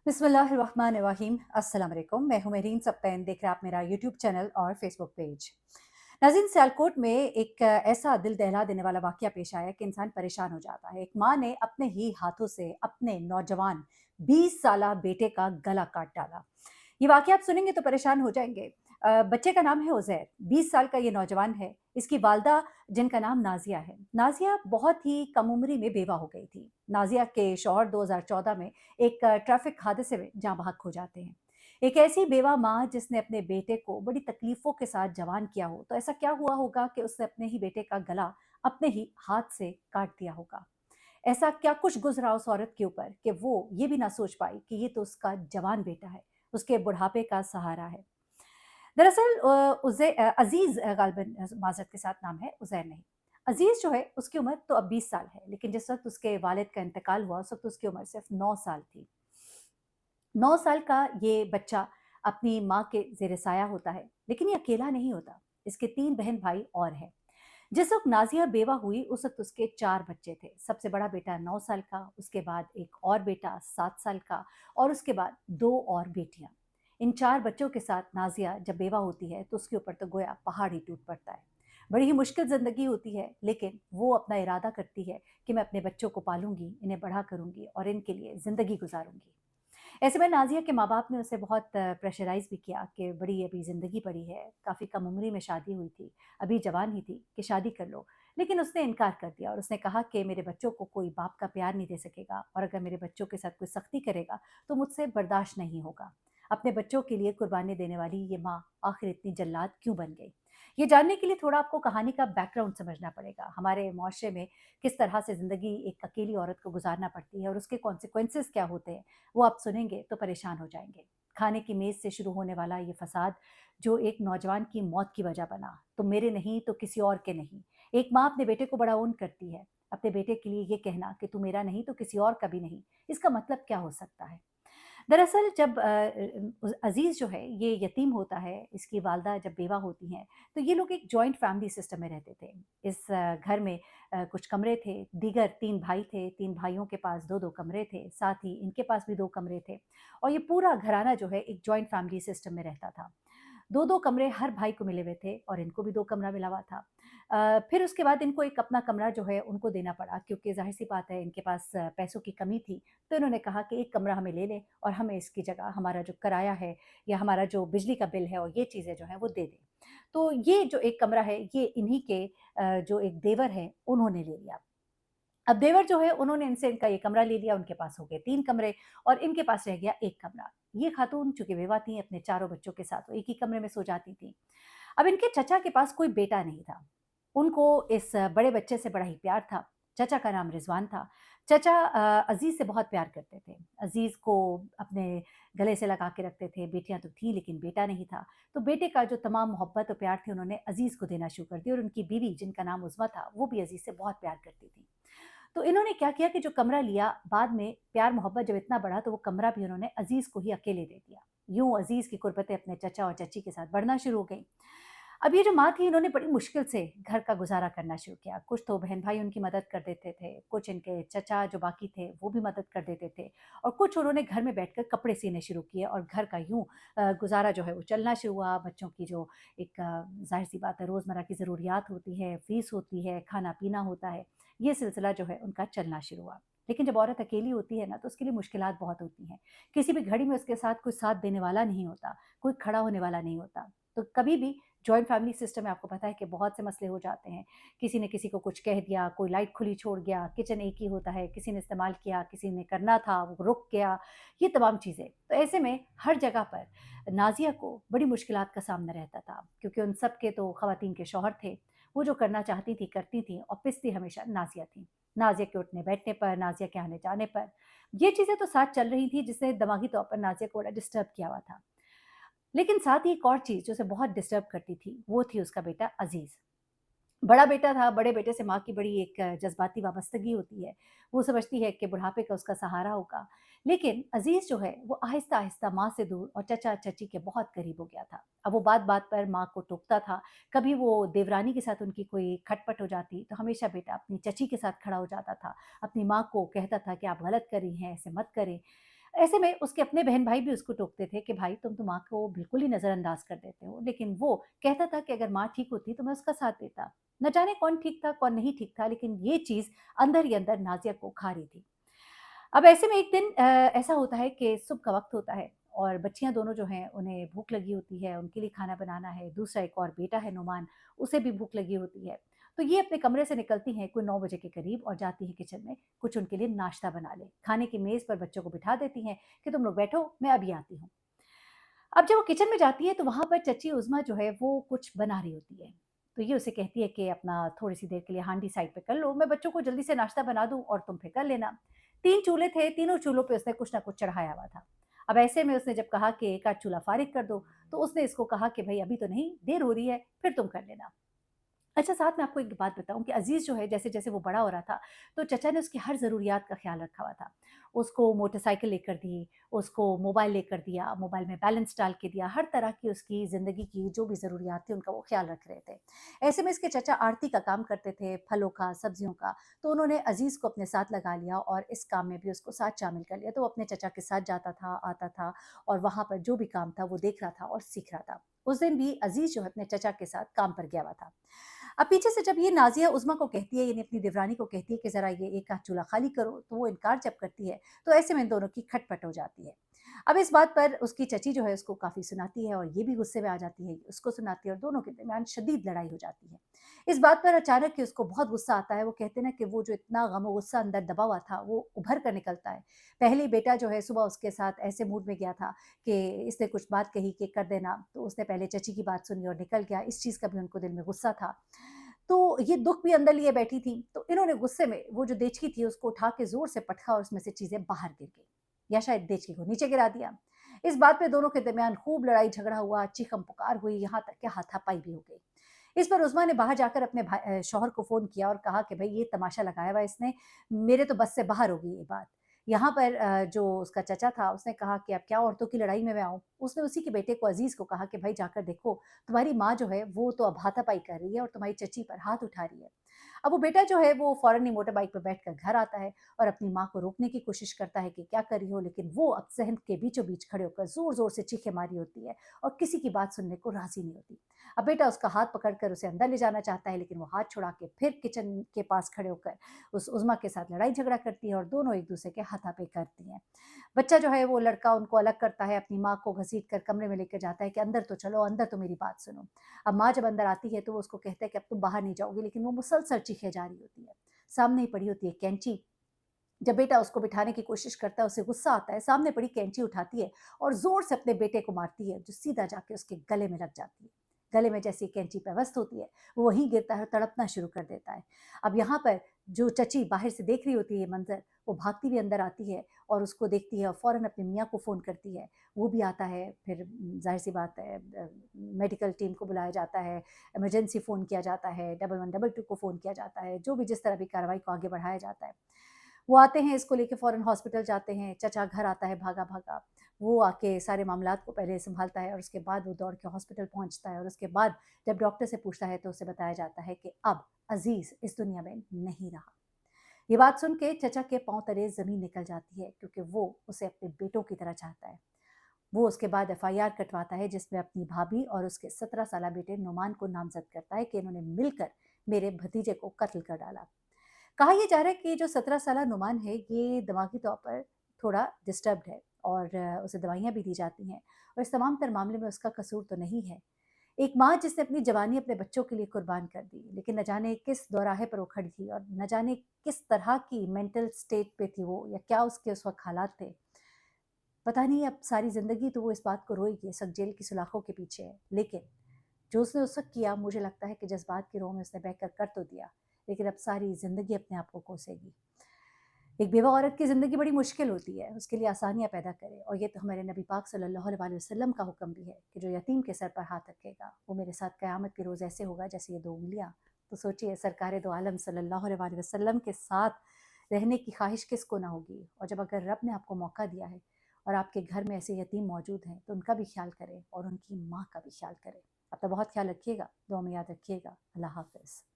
बिस्मिल्लाहिर्रहमानिर्रहीम। अस्सलाम वालेकुम। मैं हूं मेरीन सप्तान। देख रहे हैं आप मेरा यूट्यूब चैनल और फेसबुक पेज। नाज़रीन, सियालकोट में एक ऐसा दिल दहला देने वाला वाकया पेश आया कि इंसान परेशान हो जाता है। एक माँ ने अपने ही हाथों से अपने नौजवान 20 साला बेटे का गला काट डाला। ये वाकया आप सुनेंगे तो परेशान हो जाएंगे। बच्चे का नाम है उज़ैर, 20 साल का ये नौजवान है। इसकी वालदा, जिनका नाम नाज़िया है। नाज़िया बहुत ही कम उम्री में बेवा हो गई थी। नाज़िया के शौहर 2014 में एक ट्रैफिक हादसे में जाँ बहक हो जाते हैं। एक ऐसी बेवा माँ जिसने अपने बेटे को बड़ी तकलीफों के साथ जवान किया हो, तो ऐसा क्या हुआ होगा कि उसने अपने ही बेटे का गला अपने ही हाथ से काट दिया होगा। ऐसा क्या कुछ गुजरा उस औरत के ऊपर कि वो ये भी ना सोच पाई कि ये तो उसका जवान बेटा है, उसके बुढ़ापे का सहारा है। दरअसल अजीज गालिबन माजरत के साथ नाम है, उजैर नहीं। अजीज जो है उसकी उम्र तो अब 20 साल है, लेकिन जिस वक्त उसके वालिद का इंतकाल हुआ उस वक्त उसकी उम्र सिर्फ 9 साल थी। 9 साल का ये बच्चा अपनी माँ के ज़ेर साया होता है, लेकिन ये अकेला नहीं होता। इसके 3 बहन-भाई और हैं। जिस वक़्त नाज़िया बेवा हुई उस वक़्त उसके 4 बच्चे थे। सबसे बड़ा बेटा 9 साल का, उसके बाद एक और बेटा 7 साल का और उसके बाद 2 और बेटियाँ। इन 4 बच्चों के साथ नाज़िया जब बेवा होती है तो उसके ऊपर तो गोया पहाड़ ही टूट पड़ता है। बड़ी ही मुश्किल ज़िंदगी होती है, लेकिन वो अपना इरादा करती है कि मैं अपने बच्चों को पालूँगी, इन्हें बड़ा करूँगी और इनके लिए ज़िंदगी गुज़ारूँगी। ऐसे में नाज़िया के माँ-बाप ने उसे बहुत प्रेशराइज़ भी किया कि बड़ी अभी ज़िंदगी पड़ी है, काफ़ी कम उम्री में शादी हुई थी, अभी जवान ही थी कि शादी कर लो। लेकिन उसने इनकार कर दिया और उसने कहा कि मेरे बच्चों को कोई बाप का प्यार नहीं दे सकेगा और अगर मेरे बच्चों के साथ कोई सख्ती करेगा, तो मुझसे बर्दाश्त नहीं होगा। अपने बच्चों के लिए कुर्बानी देने वाली ये माँ आखिर इतनी जल्लाद क्यों बन गई? ये जानने के लिए थोड़ा आपको कहानी का बैकग्राउंड समझना पड़ेगा। हमारे मुआशरे में किस तरह से ज़िंदगी एक अकेली औरत को गुज़ारना पड़ती है और उसके कॉन्सिक्वेंसेज़ क्या होते हैं, वो आप सुनेंगे तो परेशान हो जाएँगे। खाने की मेज़ से शुरू होने वाला ये फ़साद जो एक नौजवान की मौत की वजह बना, तो मेरे नहीं तो किसी और के नहीं। एक माँ अपने बेटे को बड़ा ओन करती है। अपने बेटे के लिए ये कहना कि तू मेरा नहीं तो किसी और का भी नहीं, इसका मतलब क्या हो सकता है? दरअसल जब अज़ीज़ जो है ये यतीम होता है, इसकी वालदा जब बेवा होती हैं, तो ये लोग एक जॉइंट फैमिली सिस्टम में रहते थे। इस घर में कुछ कमरे थे, दीगर 3 भाई थे, 3 भाइयों के पास 2-2 कमरे थे, साथ ही इनके पास भी 2 कमरे थे और ये पूरा घराना जो है एक जॉइंट फैमिली सिस्टम में रहता था। 2-2 कमरे हर भाई को मिले हुए थे और इनको भी 2 कमरा मिला हुआ था। फिर उसके बाद इनको एक अपना कमरा जो है उनको देना पड़ा क्योंकि ज़ाहिर-सी बात है इनके पास पैसों की कमी थी, तो इन्होंने कहा कि एक कमरा हमें ले लें और हमें इसकी जगह हमारा जो किराया है या हमारा जो बिजली का बिल है और ये चीज़ें जो हैं वो दे दें। तो ये जो एक कमरा है ये इन्हीं के जो एक देवर हैं उन्होंने ले लिया। अब देवर जो है उन्होंने इनसे इनका ये कमरा ले लिया, उनके पास हो गए 3 कमरे और इनके पास रह गया 1 कमरा। ये खातून चूँकि विधवा थीं अपने चारों बच्चों के साथ, वो एक ही कमरे में सो जाती थीं। अब इनके चचा के पास कोई बेटा नहीं था। उनको इस बड़े बच्चे से बड़ा ही प्यार था। चचा का नाम रिज़वान था। चचा अज़ीज़ से बहुत प्यार करते थे। अज़ीज़ को अपने गले से लगा के रखते थे। बेटियाँ तो थीं लेकिन बेटा नहीं था। तो बेटे का जो तमाम मोहब्बत और प्यार थे उन्होंने अज़ीज़ को देना शुरू कर दिया और उनकी बीवी जिनका नाम उज़्मा था, वो भी अज़ीज़ से बहुत प्यार करती थी। तो इन्होंने क्या किया कि जो कमरा लिया, बाद में प्यार मोहब्बत जब इतना बढ़ा तो वो कमरा भी उन्होंने अज़ीज़ को ही अकेले दे दिया। यूँ अज़ीज़ की कुर्बतें अपने चचा और चची के साथ बढ़ना शुरू हो गईं। अब ये जो माँ थी इन्होंने बड़ी मुश्किल से घर का गुज़ारा करना शुरू किया। कुछ तो बहन-भाई उनकी मदद कर देते थे, कुछ इनके चचा जो बाकी थे वो भी मदद कर देते थे और कुछ उन्होंने घर में बैठकर कपड़े सीने शुरू किए और घर का यूँ गुज़ारा जो है वो चलना शुरू हुआ। बच्चों की जो एक ज़ाहिर-सी बात है रोज़मर्रा की ज़रूरियात होती है, फ़ीस होती है, खाना-पीना होता है, ये सिलसिला जो है उनका चलना शुरू हुआ। लेकिन जब औरत अकेली होती है ना तो उसके लिए मुश्किलात बहुत होती हैं। किसी भी घड़ी में उसके साथ कोई साथ देने वाला नहीं होता, कोई खड़ा होने वाला नहीं होता। तो कभी भी जॉइंट फैमिली सिस्टम में आपको पता है कि बहुत से मसले हो जाते हैं। किसी ने किसी को कुछ कह दिया, कोई लाइट खुली छोड़ गया, किचन एक ही होता है, किसी ने इस्तेमाल किया, किसी ने करना था, वो रुक गया, ये तमाम चीज़ें। तो ऐसे में हर जगह पर नाज़िया को बड़ी मुश्किलात का सामना रहता था क्योंकि उन सब के तो ख़वातीन के शौहर थे। वो जो करना चाहती थी, करती थीं और पिसती हमेशा नाज़िया थीं। नाज़िया के उठने-बैठने पर, नाज़िया के आने-जाने पर। ये चीज़ें तो साथ चल रही थी जिसने दिमागी तौर पर नाज़िया को बड़ा डिस्टर्ब किया हुआ था। लेकिन साथ ही एक और चीज़ जो उसे बहुत डिस्टर्ब करती थी, वो थी उसका बेटा अज़ीज़। बड़ा बेटा था, बड़े बेटे से माँ की बड़ी एक जज़्बाती वाबस्तगी होती है। वो समझती है कि बुढ़ापे का उसका सहारा होगा। लेकिन अज़ीज़ जो है, वो आहिस्ता-आहिस्ता माँ से दूर और चचा-चची के बहुत करीब हो गया था। अब वो बात-बात पर माँ को टोकता था। कभी वो देवरानी के साथ उनकी कोई खटपट हो जाती, तो हमेशा बेटा अपनी चची के साथ खड़ा हो जाता था। अपनी माँ को कहता था कि आप गलत कर रही हैं, ऐसे मत करें। ऐसे में उसके अपने बहन-भाई भी उसको टोकते थे कि भाई तुम तो माँ को बिल्कुल ही नज़रअंदाज कर देते हो। लेकिन वो कहता था कि अगर माँ ठीक होती तो मैं उसका साथ देता। न जाने कौन ठीक था, कौन नहीं ठीक था, लेकिन ये चीज़ अंदर ही अंदर नाज़िया को खा रही थी। अब ऐसे में एक दिन ऐसा होता है कि सुबह का वक़्त होता है और बच्चियाँ दोनों जो हैं उन्हें भूख लगी होती है, उनके लिए खाना बनाना है। दूसरा एक और बेटा है नुमान, उसे भी भूख लगी होती है। तो ये अपने कमरे से निकलती हैं कोई 9 बजे के करीब और जाती हैं किचन में, कुछ उनके लिए नाश्ता बना लें। खाने की मेज़ पर बच्चों को बिठा देती हैं कि तुम लोग बैठो, मैं अभी आती हूँ। अब जब वो किचन में जाती है तो वहाँ पर चची उज़्मा जो है वो कुछ बना रही होती है। तो ये उसे कहती है कि अपना थोड़ी-सी देर के लिए हांडी साइड पे कर लो, मैं बच्चों को जल्दी से नाश्ता बना दूँ और तुम फिर कर लेना। 3 चूल्हे थे, तीनों चूल्हों पे उसने कुछ न कुछ चढ़ाया हुआ था। अब ऐसे में उसने जब कहा कि एक आध चूल्हा फ़ारिग कर दो, तो उसने इसको कहा कि भई अभी तो नहीं, देर हो रही है, फिर तुम कर लेना। अच्छा, साथ में आपको एक बात बताऊँ कि अज़ीज़ जो है जैसे-जैसे वो बड़ा हो रहा था, तो चचा ने उसकी हर ज़रूरियात का ख़्याल रखा हुआ था। उसको मोटरसाइकिल लेकर दी, उसको मोबाइल लेकर दिया, मोबाइल में बैलेंस डाल के दिया, हर तरह की उसकी ज़िंदगी की जो भी ज़रूरियात थी उनका वो ख़्याल रख रहे थे। ऐसे में इसके चचा आढ़ती का काम करते थे, फलों का, सब्ज़ियों का, तो उन्होंने अज़ीज़ को अपने साथ लगा लिया और इस काम में भी उसको साथ शामिल कर लिया। तो वो अपने चचा के साथ जाता था, आता था और वहाँ पर जो भी काम था वो देख रहा था और सीख रहा था। उस दिन भी अज़ीज़ जो है अपने चचा के साथ काम पर गया हुआ था। अब पीछे से जब ये नाज़िया उज़्मा को कहती है, यानी अपनी देवरानी को कहती है कि ज़रा ये एक आध चूल्हा खाली करो, तो वो इनकार जब करती है, तो ऐसे में इन दोनों की खटपट हो जाती है। अब इस बात पर उसकी चची जो है उसको काफ़ी सुनाती है और ये भी गुस्से में आ जाती है, उसको सुनाती है और दोनों के दरमियान शदीद लड़ाई हो जाती है। इस बात पर अचानक ही उसको बहुत गुस्सा आता है, वो कहते हैं ना कि वो जो इतना गम और गुस्सा अंदर दबा हुआ था, वो उभर कर निकलता है। पहले ही बेटा जो है सुबह उसके साथ ऐसे मूड में गया था कि इसने कुछ बात कही कि कर देना, तो उसने पहले चची की बात सुनी और निकल गया, इस चीज़ का भी उनको दिल में गुस्सा था। तो ये दुःख भी अंदर लिए बैठी थी, तो इन्होंने गुस्से में वो जो देचकी थी उसको उठा के ज़ोर से पटका और उसमें से चीज़ें बाहर गिर गई या शायद देचकी को नीचे गिरा दिया। इस बात पे दोनों के दरमियान खूब लड़ाई-झगड़ा हुआ, चीखम-पुकार हुई, यहाँ तक कि हाथापाई भी हो गई। इस पर उस्मा ने बाहर जाकर अपने शौहर को फ़ोन किया और कहा कि भई ये तमाशा लगाया हुआ है इसने, मेरे तो बस से बाहर हो गई ये बात। यहाँ पर जो उसका चचा था उसने कहा कि अब क्या औरतों की लड़ाई में मैं आऊँ? उसने उसी के बेटे को अज़ीज़ को कहा कि भाई जाकर देखो, तुम्हारी माँ जो है वो तो अब हाथापाई कर रही है और तुम्हारी चची पर हाथ उठा रही है। अब वो बेटा जो है वो फ़ौरन ही मोटर बाइक पे बैठकर घर आता है और अपनी माँ को रोकने की कोशिश करता है कि क्या कर रही हो? लेकिन वो अब सहन के बीचों-बीच खड़े होकर ज़ोर-ज़ोर से चीखें मारी होती है और किसी की बात सुनने को राज़ी नहीं होती। अब बेटा उसका हाथ पकड़कर उसे अंदर ले जाना चाहता है, लेकिन वो हाथ छुड़ा के फिर किचन के पास खड़े होकर उस उज़्मा के साथ लड़ाई-झगड़ा करती है और दोनों एक-दूसरे के हाथापाई करती हैं। बच्चा जो है वो लड़का उनको अलग करता है, अपनी माँ को घसीट कर कमरे में लेकर जाता है कि अंदर तो चलो, अंदर तो मेरी बात सुनो। अब माँ जब अंदर आती है तो वो उसको कहता है कि अब तुम बाहर नहीं जाओगी, लेकिन वो मुसलसल चीखे जा रही होती है। सामने ही पड़ी होती है कैंची। जब बेटा उसको बिठाने की कोशिश करता है, उसे गुस्सा आता है, सामने पड़ी कैंची उठाती है और ज़ोर से अपने बेटे को मारती है, जो सीधा जाके उसके गले में लग जाती है। गले में जैसे ही कैंची पेवस्त होती है, वो वहीं गिरता है और तड़पना शुरू कर देता है। अब यहाँ पर जो चची बाहर से देख रही होती है ये मंज़र, वो भागती हुई अंदर आती है और उसको देखती है और फ़ौरन अपने मियाँ को फ़ोन करती है। वो भी आता है, फिर ज़ाहिर-सी बात है मेडिकल टीम को बुलाया जाता है, इमरजेंसी फ़ोन किया जाता है, 1112 को फ़ोन किया जाता है, जो भी जिस तरह भी कार्रवाई को आगे बढ़ाया जाता है। वो आते हैं, इसको लेके फ़ौरन हॉस्पिटल जाते हैं, चचा घर आता है भागा-भागा। वो आके सारे मामलात को पहले सँभालता है और उसके बाद वो दौड़ के हॉस्पिटल पहुँचता है और उसके बाद जब डॉक्टर से पूछता है तो उसे बताया जाता है कि अब अज़ीज़ इस दुनिया में नहीं रहा। ये बात सुन के चचा के पाँव तले ज़मीन निकल जाती है क्योंकि वो उसे अपने बेटों की तरह चाहता है। वो उसके बाद एफआईआर कटवाता है जिसमें अपनी भाभी और उसके 17 साला बेटे नुमान को नामज़द करता है कि इन्होंने मिलकर मेरे भतीजे को कत्ल कर डाला। कहा ये जा रहा है कि जो 17 साला नुमान है, ये दिमागी तौर पर थोड़ा डिस्टर्ब्ड है और उसे दवाइयाँ भी दी जाती हैं और इस तमाम तर मामले में उसका कसूर तो नहीं है। एक माँ जिसने अपनी जवानी अपने बच्चों के लिए कुर्बान कर दी, लेकिन न जाने किस दौराहे पर वो खड़ी थी और न जाने किस तरह की मेंटल स्टेट पे थी वो या क्या उसके उस वक़्त हालात थे। पता नहीं, अब सारी ज़िंदगी तो वो इस बात को रोएगी, इस वक़्त जेल की सलाखों के पीछे है। लेकिन जो उसने उस वक़्त किया, मुझे लगता है कि जज़्बात की रोह में उसने बहकर कर तो दिया, लेकिन अब सारी ज़िंदगी अपने आप को कोसेगी। एक बेवा औरत की ज़िंदगी बड़ी मुश्किल होती है, उसके लिए आसानियाँ पैदा करे और ये तो हमारे नबी पाक सल्लल्लाहु अलैहि वसल्लम का हुक्म भी है कि जो यतीम के सर पर हाथ रखेगा, वो मेरे साथ क़यामत के रोज़ ऐसे होगा जैसे ये 2 उँगलियाँ। तो सोचिए, सरकारे दो आलम सल्लल्लाहु अलैहि वसल्लम के साथ रहने की ख़्वाहिश किसको ना होगी, और जब अगर रब ने आपको मौका दिया है और आपके घर में ऐसे यतीम मौजूद हैं, तो उनका भी ख़्याल करें और उनकी माँ का भी ख़्याल करें। अपना बहुत ख़्याल रखिएगा, दुआ में याद रखिएगा। अल्लाह हाफ़िज़।